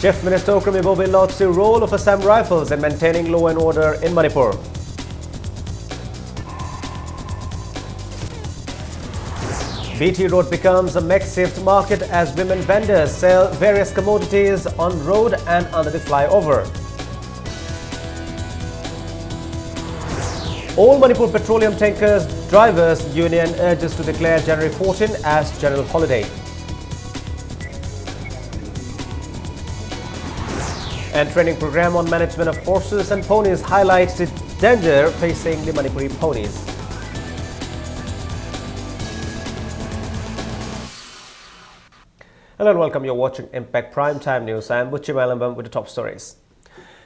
Chief Minister Okram Ibobi lauds the role of Assam Rifles in maintaining law and order in Manipur. BT Road becomes a makeshift market as women vendors sell various commodities on road and under the flyover. All Manipur Petroleum Tankers Drivers Union urges to declare January 14 as general holiday. And training program on management of horses and ponies highlights the danger facing the Manipuri ponies. Hello and welcome. You're watching Impact Primetime News. I am Buchi Malambam with the top stories.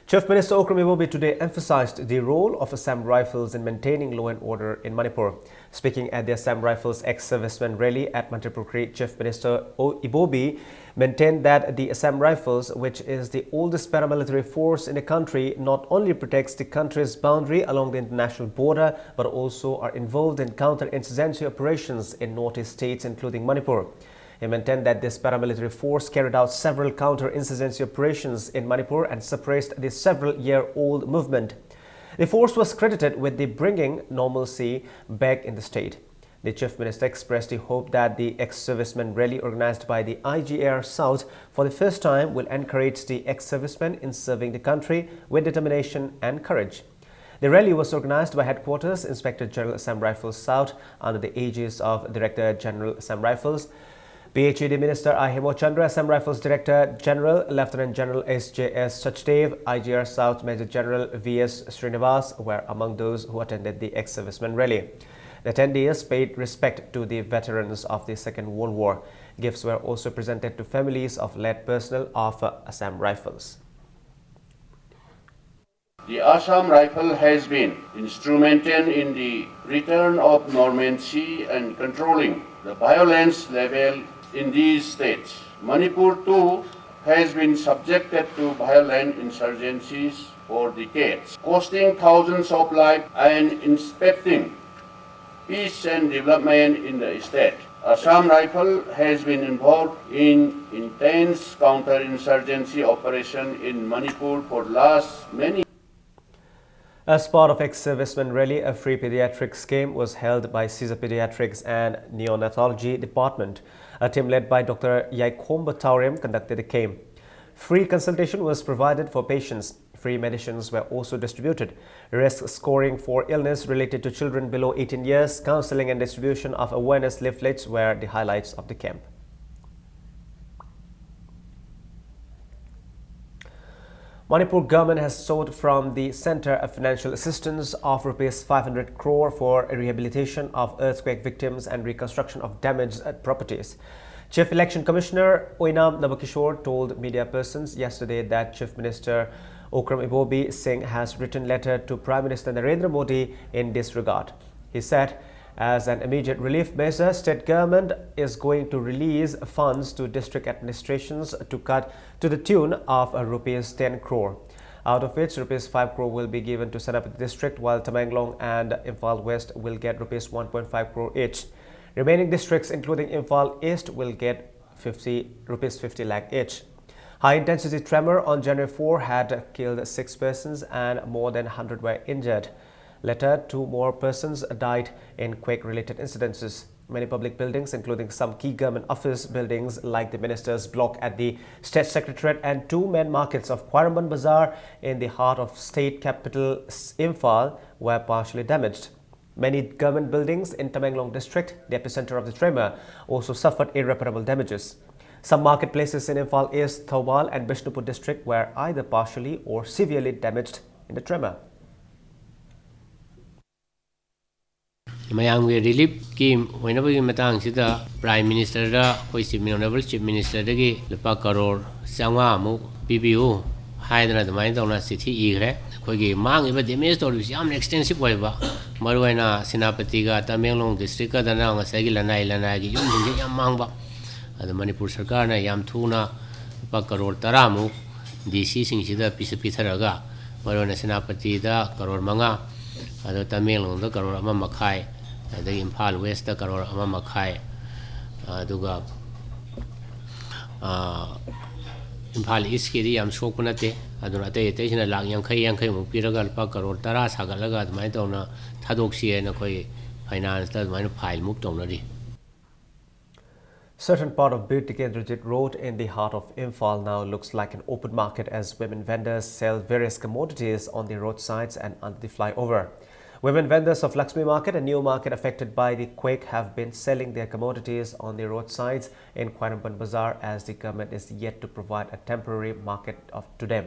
Chief Minister Okram Ibobi today emphasized the role of Assam Rifles in maintaining law and order in Manipur. Speaking at the Assam Rifles ex-servicemen rally at Mantripurkuri, Chief Minister Ibobi maintained that the Assam Rifles, which is the oldest paramilitary force in the country, not only protects the country's boundary along the international border, but also are involved in counter-insurgency operations in northeast states, including Manipur. He maintained that this paramilitary force carried out several counter-insurgency operations in Manipur and suppressed the several-year-old movement. The force was credited with the bringing normalcy back in the state. The Chief Minister expressed the hope that the ex-servicemen rally organized by the IGR South for the first time will encourage the ex-servicemen in serving the country with determination and courage. The rally was organized by Headquarters Inspector General Assam Rifles South under the aegis of Director General Assam Rifles, PHED Minister Ahimo Chandra, Assam Rifles Director General Lieutenant General SJS Sachdev, IGR South Major General VS Srinivas were among those who attended the ex-servicemen rally. The attendees paid respect to the veterans of the Second World War. Gifts were also presented to families of led personnel of Assam Rifles. The Assam Rifle has been instrumental in the return of normalcy and controlling the violence level in these states. Manipur too has been subjected to violent insurgencies for decades, costing thousands of lives and impacting peace and development in the state. Assam Rifle has been involved in intense counter-insurgency operation in Manipur for last many. As part of ex-servicemen rally, a free pediatrics camp was held by Caesar Pediatrics and Neonatology Department. A team led by Dr. Yaikomba Taurem conducted the camp. Free consultation was provided for patients. Free medicines were also distributed. Risk scoring for illness related to children below 18 years, counseling and distribution of awareness leaflets were the highlights of the camp. Manipur government has sought from the Centre a financial assistance of Rs 500 crore for rehabilitation of earthquake victims and reconstruction of damaged properties. Chief Election Commissioner Oinam Nabakishore told media persons yesterday that Chief Minister Okram Ibobi Singh has written letter to Prime Minister Narendra Modi in this regard. He said, as an immediate relief measure, state government is going to release funds to district administrations to cut to the tune of Rs 10 crore, out of which Rs 5 crore will be given to Senapati district, while Tamenglong and Imphal West will get Rs 1.5 crore each. Remaining districts, including Imphal East, will get Rs 50 lakh each. High-intensity tremor on January 4 had killed 6 persons and more than 100 were injured. Later, 2 more persons died in quake-related incidences. Many public buildings, including some key government office buildings like the Minister's Block at the State Secretariat and 2 main markets of Kwaramban Bazaar in the heart of state capital Imphal, were partially damaged. Many government buildings in Tamenglong district, the epicenter of the tremor, also suffered irreparable damages. Some marketplaces in Imphal East, Thoubal and Bishnupur district were either partially or severely damaged in the tremor. Mayang relief ki whenever you matang sida Prime Minister da Chief Honorable Chief Minister dagi lupa crore sangwa mu PBU haidana damai dawna sithi igre khogi mang iba damage to yam extensive oiba maruaina Senapati ga Tamenglong district ka dana ngasai gi lanai gi yum gi yam mangba adu Manipur sarkar na yam thuna lupa crore 10 mu DC sing sida PCP tharaga maruaina Senapati da crore 5 adu Tamenglong da crore 1 makhai the Imphal West the crore 1 makhai aduga Imphal East ki di yam sok panate aduna ate ate sina lak yang khai mu piraga lupa karor tara sagalaga admai tawna thadok si na khoi finance ta admai file muk tawna ri. Certain part of Bir Tikendrajit Road in the heart of Imphal now looks like an open market as women vendors sell various commodities on the roadsides and under the flyover. Women vendors of Lakshmi Market, a new market affected by the quake, have been selling their commodities on the roadsides in Quairamban Bazaar as the government is yet to provide a temporary market to them.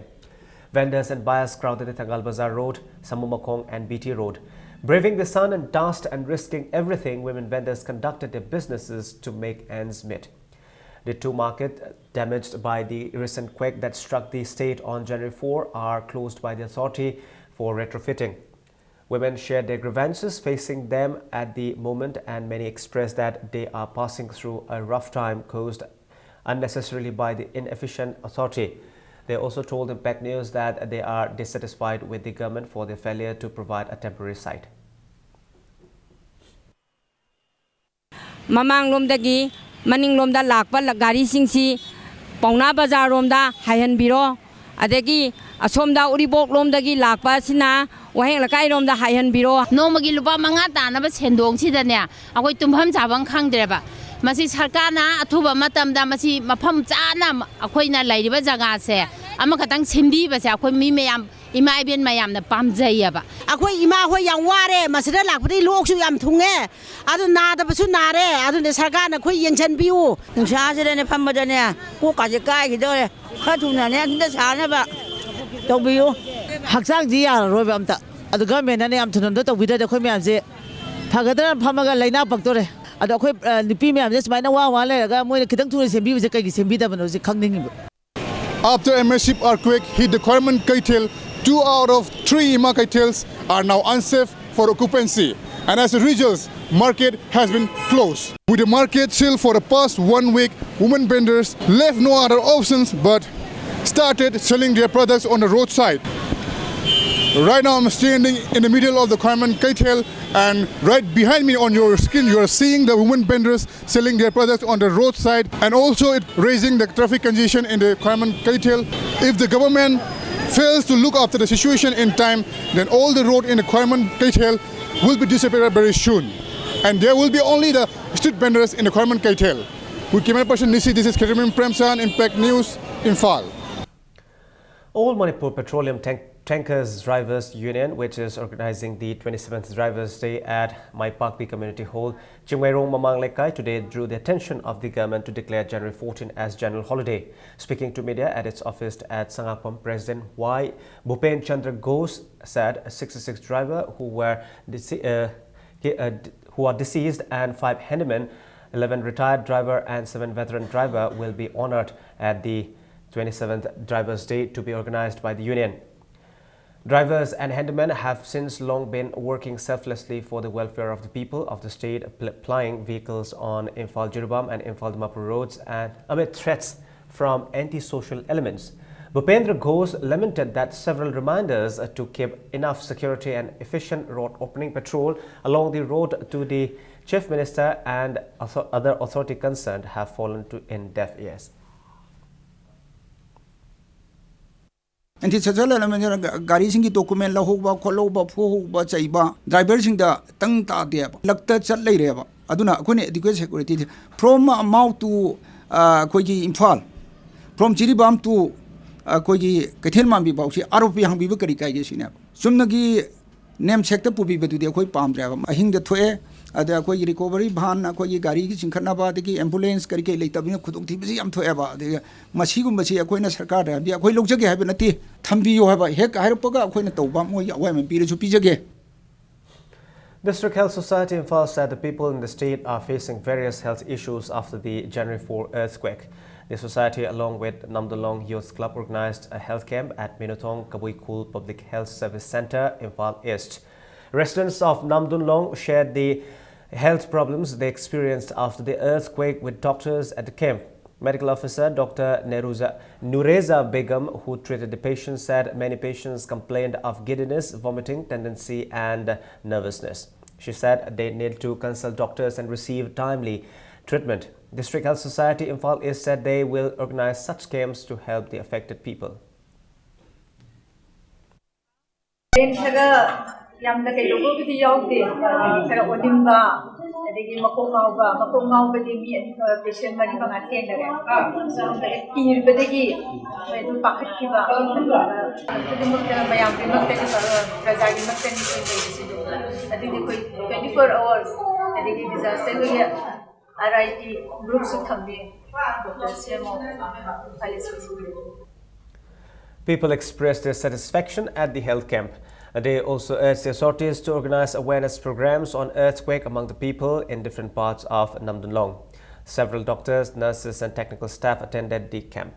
Vendors and buyers crowded the Thangal Bazaar Road, Samumakong and BT Road. Braving the sun and dust and risking everything, women vendors conducted their businesses to make ends meet. The two markets damaged by the recent quake that struck the state on January 4 are closed by the authority for retrofitting. Women shared their grievances facing them at the moment, and many expressed that they are passing through a rough time caused unnecessarily by the inefficient authority. They also told Impact News that they are dissatisfied with the government for their failure to provide a temporary site. Mamang lomdagi maning lomda lakpa gari singsi Pauna Bazaar lomda hayan biro adagi asomda uribok lomdagi lakpa sina waheng lakai lomda hayan biro nomagi lupa manga tanaba sendong sidane akoi tumpham chabang khangdreba masi sarkana athuba matamda masi mafam chana akoina lairiba jaga se ama khatang simbi ba se akoi mi mayam ima ibin mayam na pamjaiba akoi ima hoi yang ware masida lakpadi loksu yam thunge adu nada basu nare adu ne sarkana khoi yengchan biu nungsa jere ne phamada ne ko ka je kai gidore khatuna ne nda sana ba tobiu hakjang ji ya roi ba amta adu government ne am thunon do tobida de khoi myam je phagadra phamaga laina paktore adu khoi nipi myam je smaina wa le ga moi khitang thune sembi je kai gi sembi da bano je khangning. After a massive earthquake hit the Quairamban Kaitel, 2 out of 3 Ima Kaitels are now unsafe for occupancy. And as a result, market has been closed. With the market still for the past 1 week, women vendors left no other options but started selling their products on the roadside. Right now I'm standing in the middle of the Quairamban Kaitel, and right behind me on your screen you are seeing the women vendors selling their products on the roadside, and also it raising the traffic congestion in the Quairamban Kaitel. If the government fails to look after the situation in time, then all the road in the Quairamban Kaitel will be disappeared very soon, and there will be only the street vendors in the Quairamban Kaitel. With camera person Nisi, this is Karimin Premsan, Impact News, Imphal. All Manipur Petroleum Tankers Drivers Union, which is organizing the 27th Drivers Day at Mai Pakpi Community Hall, Chingwairong Mamang Lekai, today drew the attention of the government to declare January 14 as general holiday. Speaking to media at its office at Sangapom, President Y. Bhupen Chandra Ghosh said 66 drivers who are deceased and 5 handymen, 11 retired driver and 7 veteran driver will be honored at the 27th Drivers Day to be organized by the union. Drivers and handymen have since long been working selflessly for the welfare of the people of the state, plying vehicles on Imphal-Jiribam and Imphal-Dimapur roads and amid threats from anti-social elements. Bhupendra Ghosh lamented that several reminders to keep enough security and efficient road opening patrol along the road to the Chief Minister and other authority concerned have fallen in deaf ears. Anti-social element gari singi document la hokba kholoba pho hokba chaiba driver singda tang ta de lakta chat lei reba aduna khone education security from Mau to koigi Imphal, from Jiribam to koigi Kaithelmam bi bausi ROP hang bi kari kai ge sine sumnagi name sector pu bi bedu de khoi pam dra ahing de thoe ada koi recovery bhan koi gari ki chingkhana ba de ambulance kari ke lei tabina khudong thi bi am thoe ba de masi gum basi akoi na sarkar da bi akoi logjage ha na ti thambi yo ha ba hek hairpaga akoi na tawba mo ya wa man pi ju pi jage. District Health Society Imphal said the people in the state are facing various health issues after the January 4 earthquake. The society, along with Namdolong Youth Club, organized a health camp at Minotong Kabuikul Public Health Service Center, Imphal East. Residents of Namdolong shared the health problems they experienced after the earthquake with doctors at the camp. Medical officer Dr. Nureza Begum, who treated the patients, said many patients complained of giddiness, vomiting tendency and nervousness. She said they need to consult doctors and receive timely treatment. District Health Society Imphal East said they will organize such camps to help the affected people. Yamda kay logo biti yawde kaya odimba adigi makong badi mi patient mani bang attend dare so the kir badigi edu pakat kiba odimba kaya mayam bimak tani prajagi mak tani kay adigi koi 24 hours adigi disaster hoya RIT group su thambe Dr. Semo People expressed their satisfaction at the health camp. They also urged the authorities to organize awareness programs on earthquake among the people in different parts of Namdunlong. Several doctors, nurses and technical staff attended the camp.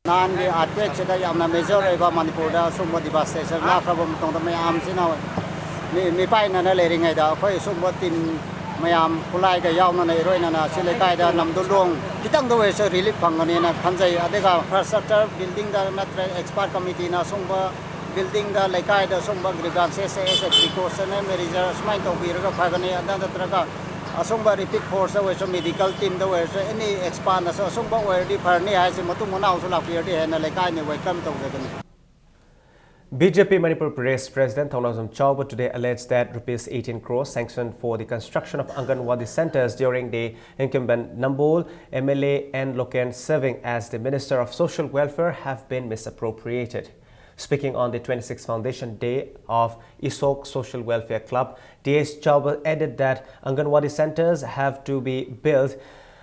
Nan earthquake cheda yamna major eba Manipur da sumba devastation la problem tong da mayam sina mi pai na na lering ai da khoi sumba tin mayam kulai ga yaw na roi na sile kai da Namdunlong kitang do we relief phangani na khanjai adega infrastructure building da na expert committee na sumba building the laikai the sumba grievances as a precautionary measures might to be fagani and the asumba repeat force away so medical team the way any expand so sumba where the parni has matumana also appeared and laikai ne welcome to the BJP Manipur Pradesh President Thonglawsam Chauba today alleged that Rs 18 crores sanctioned for the construction of Anganwadi centers during the incumbent Nambol MLA and Loken serving as the Minister of Social Welfare have been misappropriated. Speaking on the 26th Foundation Day of ISOC Social Welfare Club, D.S. Chauba added that Anganwadi centers have to be built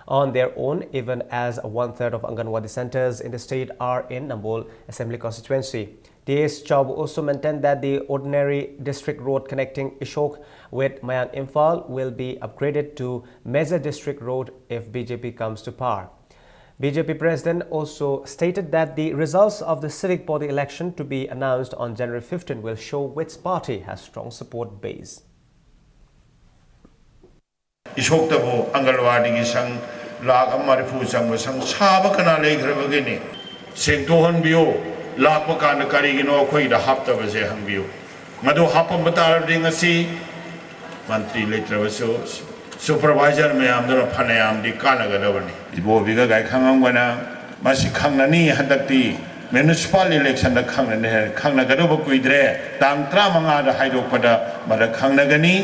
on their own, even as 1/3 of Anganwadi centers in the state are in Nambol Assembly constituency. D.S. Chauba also maintained that the ordinary district road connecting ISOC with Mayan Imphal will be upgraded to major district road if BJP comes to power. BJP President also stated that the results of the civic body election to be announced on January 15 will show which party has strong support base. Ishok tabo Angalwadi ki sang lag amarifu sang sang saba kana legrabagini sengtohan biyo lag pakana karigino khoi da hapta base han biyo madu hapam batar dingasi mantri letrawaso supervisor me amdana phanayam di kanagadabani ibo biga gai khangangwana masi khangnani hadakti municipal election da khangnagadaba kuidre tang 35 da haidokpada mara khangnagani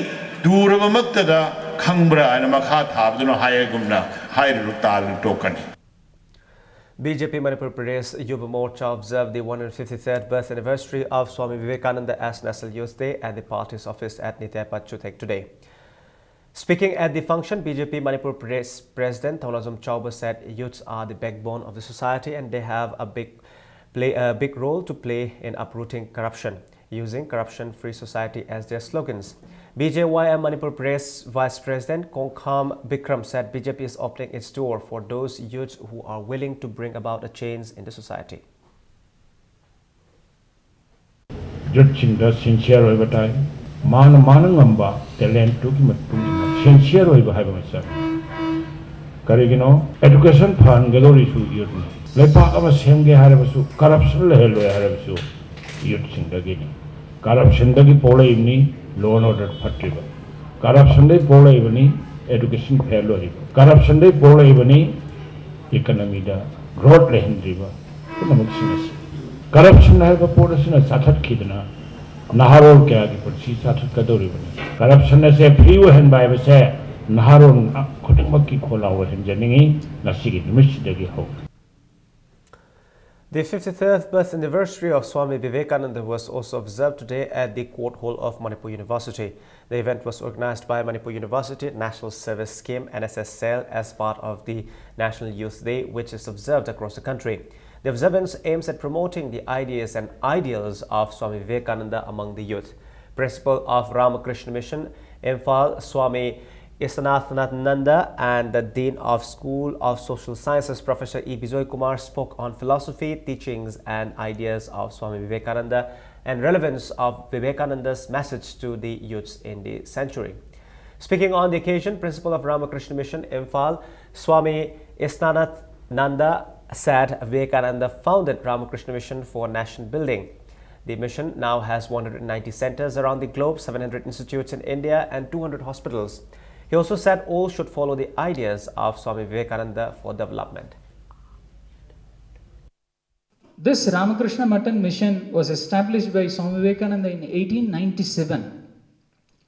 duraba maktada khangbra ana makha thabduna hayagumna hayru tal tokani. BJP Manipur Pradesh Yuva Morcha observed the 153rd birth anniversary of Swami Vivekananda as National Youth Day at the party's office at Nitya Pachutek today. Speaking at the function, BJP Manipur Pradesh President Thonglawsam Chauba said youths are the backbone of the society and they have a big role to play in uprooting corruption, using corruption-free society as their slogans. BJYM Manipur Pradesh Vice President Kongkham Bikram said BJP is opening its door for those youths who are willing to bring about a change in the society. Sincere over time. Manangamba talent to sincere over Hagamasa. Carigino, education fund gallery to you. Lepa of a Senge Harabasu, corruption level Harabasu, youth Sindagini. Corruption dagi Pola Ivni, law and order Patriba. Corruption day Pola Ivni, education failure. Corruption day Pola Ivni, economy da, growth lehendriva, economic. Corruption have a portion of Satat Kidna. Naharol ke aage parchi sathut kadori bani corruption se free hen bai ba se naharol khotak ki khola ho hen janingi nasigi nimish degi ho. The 53rd birth anniversary of Swami Vivekananda was also observed today at the Court Hall of Manipur University. The event was organized by Manipur University National Service Scheme NSS Cell as part of the National Youth Day, which is observed across the country. The observance aims at promoting the ideas and ideals of Swami Vivekananda among the youth. Principal of Ramakrishna Mission, Imphal, Swami Isanathananda, and the Dean of School of Social Sciences, Professor E. Bijoy Kumar, spoke on philosophy, teachings, and ideas of Swami Vivekananda and relevance of Vivekananda's message to the youths in the century. Speaking on the occasion, Principal of Ramakrishna Mission, Imphal, Swami Isanathananda, said Vivekananda founded Ramakrishna Mission for nation building. The mission now has 190 centers around the globe, 700 institutes in India and 200 hospitals. He also said all should follow the ideas of Swami Vivekananda for development. This Ramakrishna Matan mission was established by Swami Vivekananda in 1897.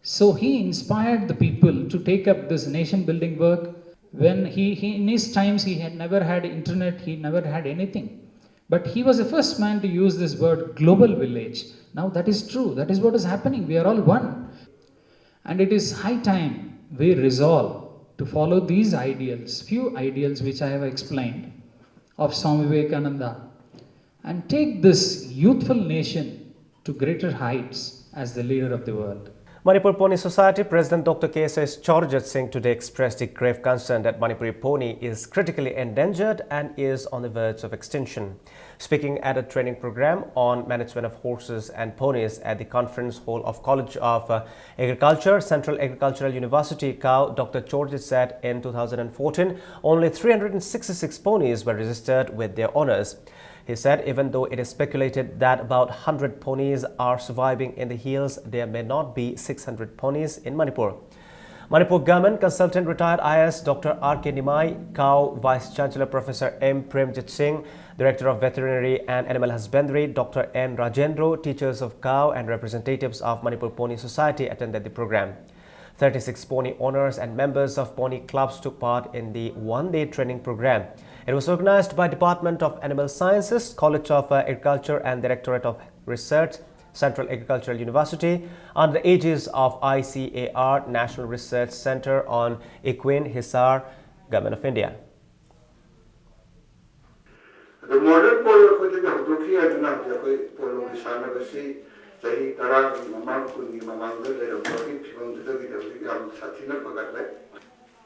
So he inspired the people to take up this nation building work. When he in his times he had never had internet, he never had anything. But he was the first man to use this word global village. Now that is true, that is what is happening, we are all one. And it is high time we resolve to follow these ideals, few ideals which I have explained of Swami Vivekananda, and take this youthful nation to greater heights as the leader of the world. Manipur Pony Society President Dr. K.S. Chaurjit Singh today expressed a grave concern that Manipuri pony is critically endangered and is on the verge of extinction. Speaking at a training program on management of horses and ponies at the conference hall of College of Agriculture, Central Agricultural University, KAU, Dr. Chaurjit said in 2014 only 366 ponies were registered with their owners. He said even though it is speculated that about 100 ponies are surviving in the hills, there may not be 600 ponies in Manipur. Manipur Government Consultant Retired IAS Dr. R.K. Nimai, KAU Vice Chancellor Professor M. Premjit Singh, Director of Veterinary and Animal Husbandry Dr. N. Rajendro, teachers of KAU and representatives of Manipur Pony Society attended the program. 36 pony owners and members of pony clubs took part in the one-day training program. It was organized by Department of Animal Sciences, College of Agriculture and Directorate of Research, Central Agricultural University, under the aegis of ICAR, National Research Center on Equine, Hisar, Government of India. The modern polo ko the hudukhi adna ko polo kisana basi sahi tara mamang kunni mamang de le roki phibam de gi am sathina pagat le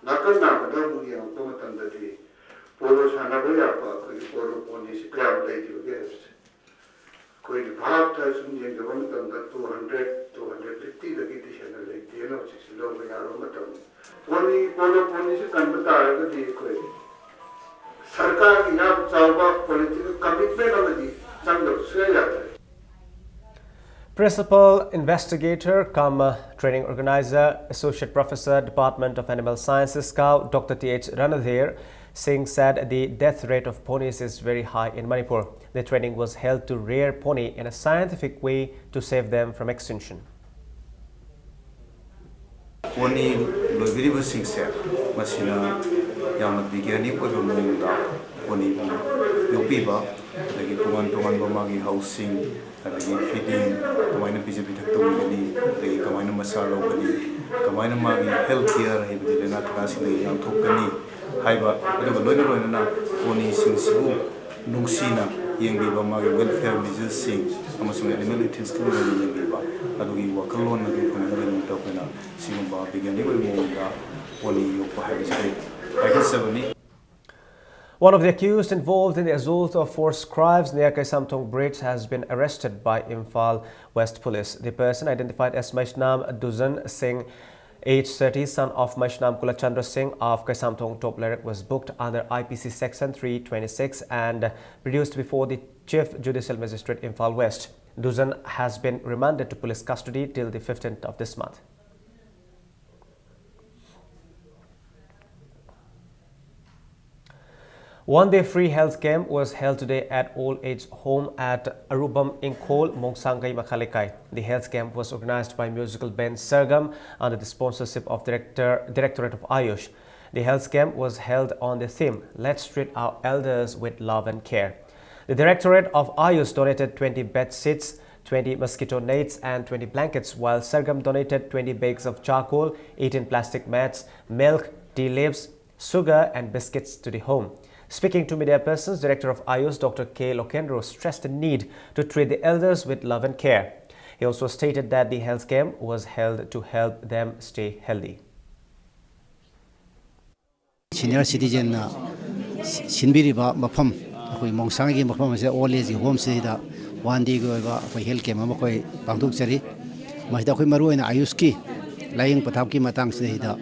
nakan na badar buri am to matan de polo sana ba ya pa ko polo poni si club de di ges ko di bhav ta sun je de bam tan 200 250 de gi channel le de no si lo ba ya ro matam polo si kan ba ta ga di ko sarkar ki ya chawba political commitment already changda suyata. Principal Investigator cum Training Organizer, Associate Professor, Department of Animal Sciences, KAU, Dr. T.H. Ranadhir Singh said the death rate of ponies is very high in Manipur. The training was held to rear pony in a scientific way to save them from extinction. Pony loibiribu singse masina yamna bigani ko bamunda pony yopiba lagi tuan bamagi housing lagi feeding kamaina PGP thak to gani lagi kamaina masalo gani kamaina magi health care he bidena thasile yang thokani haiba aduga loina na pony singsibu nungsina yengbiba magi welfare measures sing amasung animal ethics ko yengbiba adugi wakalon na ko na rin to kana singba bigani ko mo pony yo ko haibise I One of the accused involved in the assault of four scribes near Kaisamthong Bridge has been arrested by Imphal West Police. The person, identified as Maishnam Duzan Singh, age 30, son of Maishnam Kulachandra Singh of Kaisamthong Toplarak, was booked under IPC Section 326 and produced before the Chief Judicial Magistrate Imphal West. Duzan has been remanded to police custody till the 15th of this month. One-day free health camp was held today at Old Age Home at Arubam Inkol, Mongsangai, Makhalikai. The health camp was organized by musical band Sargam under the sponsorship of Directorate of Ayush. The health camp was held on the theme, Let's Treat Our Elders with Love and Care. The Directorate of Ayush donated 20 bed sheets, 20 mosquito nets and 20 blankets, while Sargam donated 20 bags of charcoal, 18 plastic mats, milk, tea leaves, sugar and biscuits to the home. Speaking to media persons, Director of Ayush Dr. K. Lokendro stressed the need to treat the elders with love and care. He also stated that the health camp was held to help them stay healthy. Senior citizen Sinbiriba Mapam, Mongsangi Mapam is all age home city one day go health camp Makoy Pangtuk Seri, Mahidaki Maru and Ayuski, lying Pataki Matang Sida.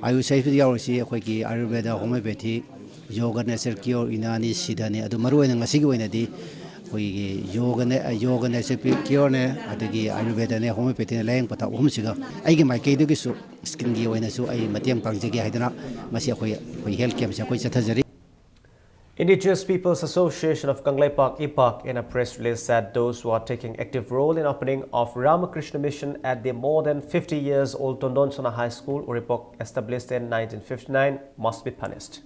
Ayush safety Yarosi, Akwaki, Ayurveda, homeopathy. Yoga nature cure inani sidani adu maru na ngasigi oina di ꯑꯩꯈꯣꯏꯒꯤ ꯌꯣꯒꯅꯦ ꯁꯦꯄꯤꯀꯤꯌꯣꯔꯅꯦ ꯑꯗꯒꯤ ꯑꯥꯌꯨꯔꯚꯦꯗꯅꯦ ꯍꯣꯃꯤꯑꯣꯄꯦꯊꯤꯅꯦ ꯂꯥꯌꯦꯡ ꯄꯊꯥꯞ ꯑꯍꯨꯝꯁꯤꯒ ꯑꯩꯒꯤ ꯃꯥꯏꯀꯩꯗꯒꯤꯁꯨ ꯁ꯭ꯀꯤꯟꯒꯤ ꯑꯣꯏꯅꯁꯨ ꯑꯩ ꯃꯇꯦꯡ ꯄꯥꯡꯖꯒꯦ ꯍꯥꯏꯗꯅ ꯃꯁꯤ ꯑꯩꯈꯣꯏ ꯍꯦꯜꯊ ꯀꯦꯝꯞꯁꯦ ꯑꯩꯈꯣꯏ ꯆꯠꯊꯖꯔꯤ. Indigenous Peoples Association of Kangleipak IPAK in a press release said those who are taking active role in opening of Ramakrishna Mission at the more than 50 years old Tondonsona High School, Uripok, established in 1959, must be punished.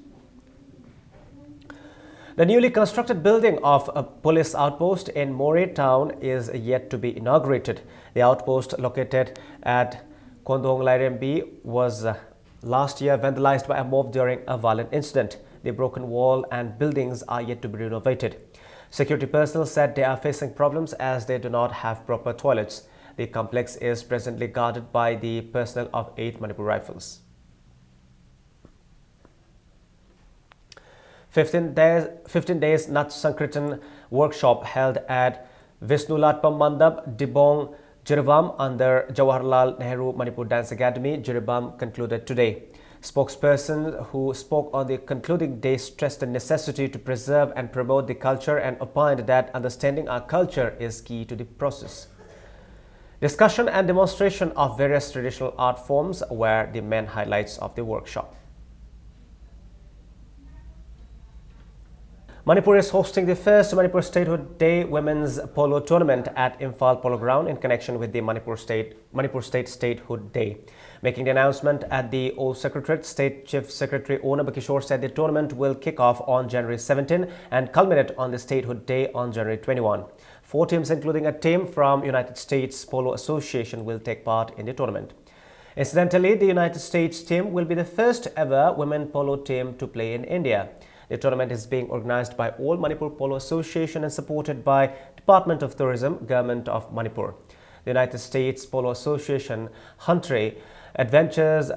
The newly constructed building of a police outpost in Moray town is yet to be inaugurated. The outpost located at Kondong Lairembi was last year vandalized by a mob during a violent incident. The broken wall and buildings are yet to be renovated. Security personnel said they are facing problems as they do not have proper toilets. The complex is presently guarded by the personnel of 8 Manipur Rifles. 15 days Nat Sankirtan workshop held at Vishnulatpam Mandap, Dibong, Jiribam under Jawaharlal Nehru Manipur Dance Academy, Jiribam concluded today. Spokesperson who spoke on the concluding day stressed the necessity to preserve and promote the culture and opined that understanding our culture is key to the process. Discussion and demonstration of various traditional art forms were the main highlights of the workshop. Manipur is hosting the first Manipur Statehood Day Women's Polo Tournament at Imphal Polo Ground in connection with the Manipur State Statehood Day. Making the announcement at the Old Secretariat, State Chief Secretary Ona Bakishore said the tournament will kick off on January 17 and culminate on the Statehood Day on January 21. 4 teams, including a team from United States Polo Association, will take part in the tournament. Incidentally, the United States team will be the first ever women polo team to play in India. The tournament is being organized by All Manipur Polo Association and supported by Department of Tourism, Government of Manipur. The United States Polo Association, Huntray Adventures,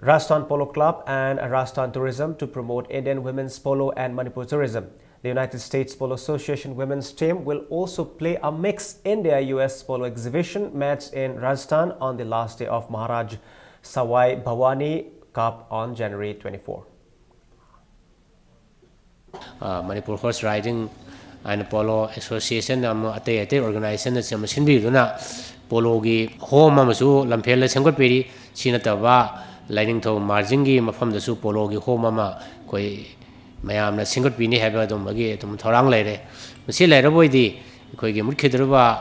Rajasthan Polo Club and Rajasthan Tourism to promote Indian women's polo and Manipur tourism. The United States Polo Association women's team will also play a mixed India-US polo exhibition match in Rajasthan on the last day of Maharaj Sawai Bhavani Cup on January 24. Manipur Horse Riding and Polo Association ate organization na sinbiduna polo gi home amasu lamphel sanggot peri sinataba lining tho margin gi mafam da su polo gi home ama koi mayam na singot pini haba dum gi tum thorang leire masi leire boidi koi gi mukhidruba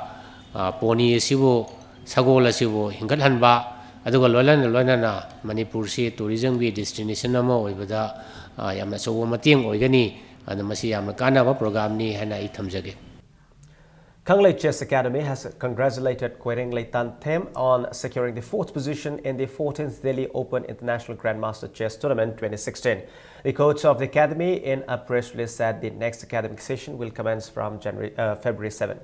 poni sibu sagola sibu hingat hanba aduga loilana Manipur si tourism gi destination ama oibada yamna so mateng oigani and masi yamna kanaba program ni hana I thamjage. Kanglei Chess Academy has congratulated Kwereng Leitan Them on securing the 4th position in the 14th Delhi Open International Grandmaster Chess Tournament 2016. The coach of the academy in a press release said the next academic session will commence from February 7.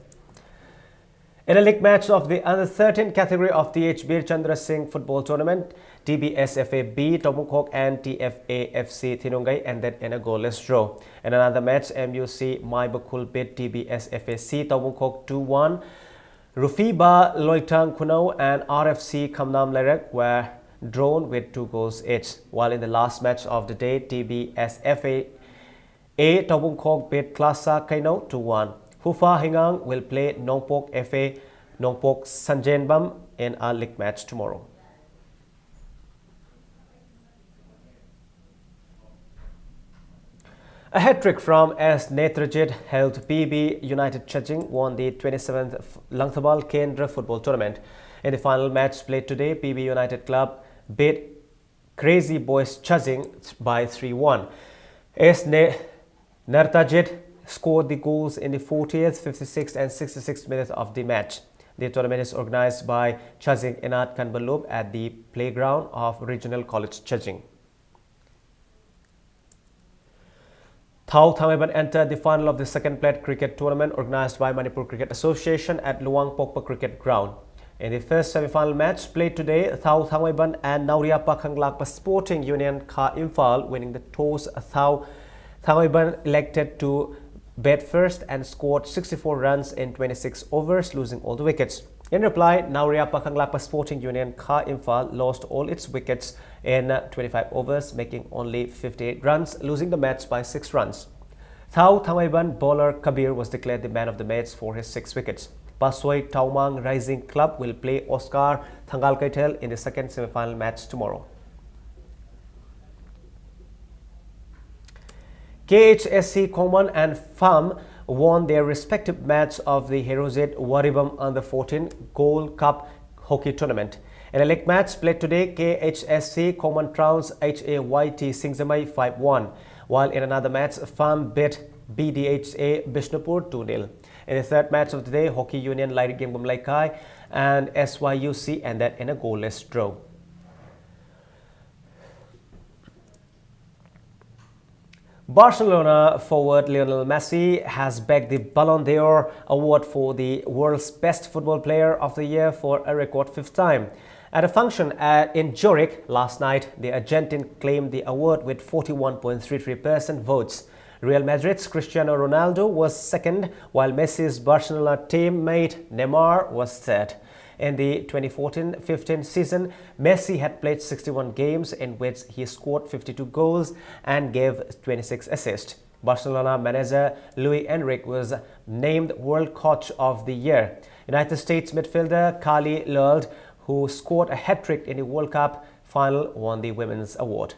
In a league match of the under-13 category of the H. Bir Chandra Singh Football Tournament, TBSFA B Tomukok and TFA FC Tinungai ended in a goalless draw. In another match, MUC Maibakul beat TBSFA C Tomukok 2-1. Rufiba Loitang Kunau and RFC Kamnam Lerek were drawn with 2 goals each. While in the last match of the day, TBSFA A Tomukok beat Klasa Kaino 2-1. Hufa Hingang will play Nongpok FA Nongpok Sanjenbam in a league match tomorrow. A hat-trick from S. Netrajit helped PB United Chajing won the 27th Langthabal Kendra football tournament. In the final match played today, PB United Club beat Crazy Boys Chajing by 3-1. S. Netrajit scored the goals in the 40th, 56th and 66th minutes of the match. The tournament is organized by Chajing Inat Kanbalub at the playground of Regional College Chajing. Thau Thamaiban entered the final of the second plate cricket tournament organized by Manipur Cricket Association at Luang Pokpa Cricket Ground. In the first semi-final match played today, Thau Thamaiban and Nauriapa Khanglakpa Sporting Union Kha Imphal winning the toss. Thau Thamaiban elected to bat first and scored 64 runs in 26 overs, losing all the wickets. In reply, Nauriapa Khanglakpa Sporting Union Kha Imphal lost all its wickets in 25 overs, making only 58 runs, losing the match by 6 runs. Thao Thamaiban bowler Kabir was declared the man of the match for his 6 wickets. Pasoi Taumang Rising Club will play Oscar Thangalkaitel in the second semi-final match tomorrow. KHSC Koman and FAM won their respective match of the Herozet Waribam Under-14 Gold Cup Hockey Tournament. In a league match played today, KHSC Koman trounced HAYT Singzamai 5-1, while in another match, FAM beat BDHA Bishnupur 2-0. In the third match of the day, Hockey Union Lari Gimgum Laikai and SYUC ended in a goalless draw. Barcelona forward Lionel Messi has bagged the Ballon d'Or award for the world's best football player of the year for a record 5th time. At a function in Zurich last night, the Argentine claimed the award with 41.33% votes. Real Madrid's Cristiano Ronaldo was second, while Messi's Barcelona teammate Neymar was third. In the 2014-15 season, Messi had played 61 games in which he scored 52 goals and gave 26 assists. Barcelona manager Luis Enrique was named World Coach of the Year. United States midfielder Carly Lurld, who scored a hat-trick in the World Cup final, won the Women's Award.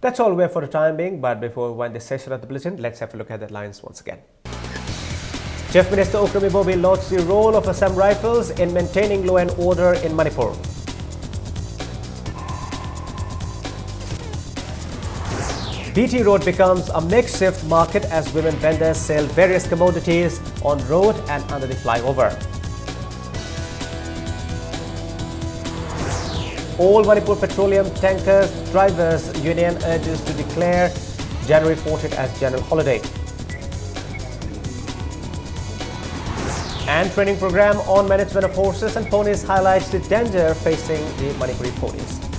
That's all we have for the time being, but before we wind this session of the bulletin, let's have a look at the headlines once again. Chief Minister Okrem Bobi lauds the role of Assam Rifles in maintaining law and order in Manipur. BT Road becomes a makeshift market as women vendors sell various commodities on road and under the flyover. All Manipur Petroleum Tankers Drivers Union urges to declare January 14th as general holiday. And training program on management of horses and ponies highlights the danger facing the Manipuri ponies.